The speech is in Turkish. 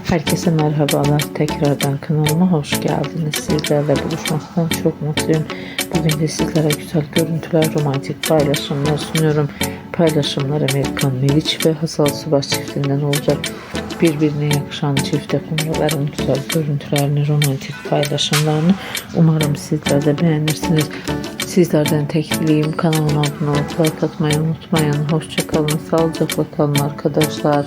Herkese merhabalar. Tekrardan kanalıma hoş geldiniz. Sizlerle buluşmaktan çok mutluyum. Bugün de sizlere güzel görüntüler, romantik paylaşımlar sunuyorum. Paylaşımlar Amerikan Meriç ve Hazal Subaş çiftinden olacak. Birbirine yakışan çifte kumruların güzel görüntülerini, romantik paylaşımlarını umarım sizler de beğenirsiniz. Sizlerden tek dileğim kanalıma abone olup like atmayı unutmayın. Hoşça kalın, sağlıcakla kalın arkadaşlar.